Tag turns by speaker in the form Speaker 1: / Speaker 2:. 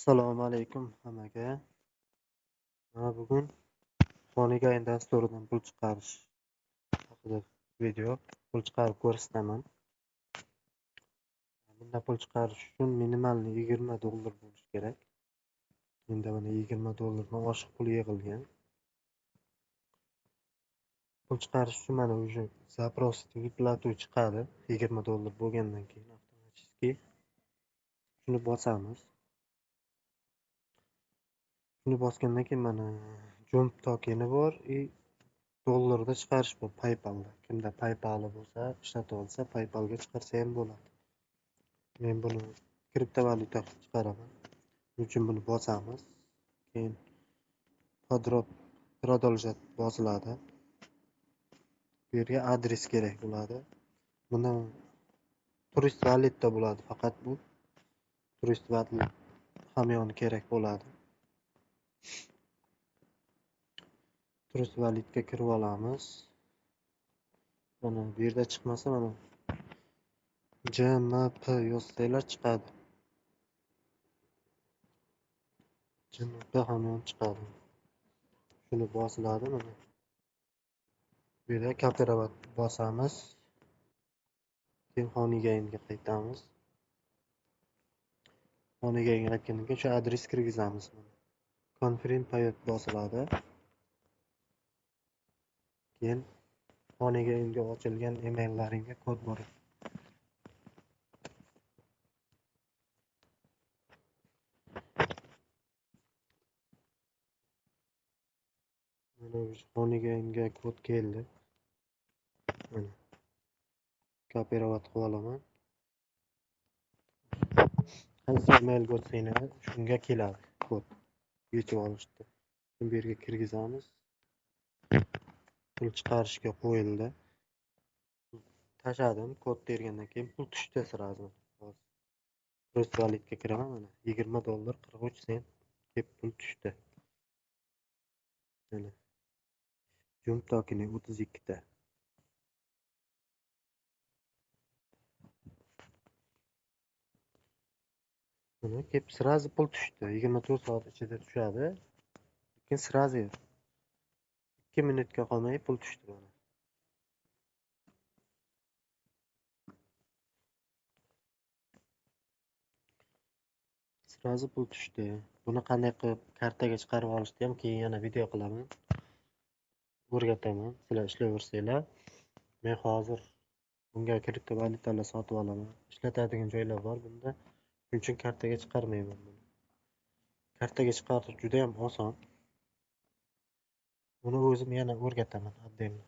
Speaker 1: Assalomu alaykum hammaga. Mana bugun Xonigayn dasturidan pul chiqarish haqida video. Pul chiqarib ko'rsataman. Bunda pul chiqarish uchun minimalni $20 bo'lishi kerak. Endi mana $20 dan oshiq pul yig'ilgan. Pul chiqarish uchun mana уже запрос выплату chiqadi. $20 bo'lgandan keyin avtomatik shuni bosamiz. Shuni bosgandan keyin mana jump tokeni bor dollarda chiqarish bor PayPal'da. Kimda PayPal bo'lsa, ishlatib olsa, PayPal'ga chiqarsa ham bo'ladi. Men buni kriptovalyuta chiqaraman. Shuning uchun buni bosamiz. Keyin продолжать bosiladi. Bu yerga adres kerak bo'ladi. Bunda turist valyuta bo'ladi, faqat bu turist valyuta hamyoni kerak bo'ladi. Turist valyutaga kirib olamiz. Mana bu yerda chiqmasa mana JMP yozsanglar chiqadi. JMP hamyon chiqadi. Shuni bosiladi mana. Bu yerda kopirovat bosamiz. Keyin Xonigaynga qaytamiz. Xonigaynga qaytgandan keyin shu adres kirgizamiz. Confirm payot bosiladi. Keyin Xonigaynga ochilgan emallaringga kod bor. Mana Xonigaynga kod keldi. Mana kopirovat qilib olaman. Qaysi emailga o'tsanglar shunga keladi kod. Yechib olishdi. Bu yerga kirgizamiz. Pul chiqarishga qo'yildi. Tashadim, kod tergandan keyin pul tushdi sразу. Turist valyutaga kiraman mana $20 43 sent deb pul tushdi. Mana jump tokeni 32 ta. Mana kelib sразу pul tushdi. 24 soat ichida tushadi. Lekin sразу 2 minutga qolmay pul tushdi mana. Sразу pul tushdi. Buni qanday qilib kartaga chiqarib olishni ham keyin yana video qilaman. O'rgataman. Sizlar ishlayversanglar. Men hozir bunga kriptovalyutalar sotib olaman. Ishlatadigan joylar bor bunda. Shuning uchun kartaga chiqarmayman buni. Kartaga chiqarish juda ham oson. Buni o'zim yana o'rgataman отдельно.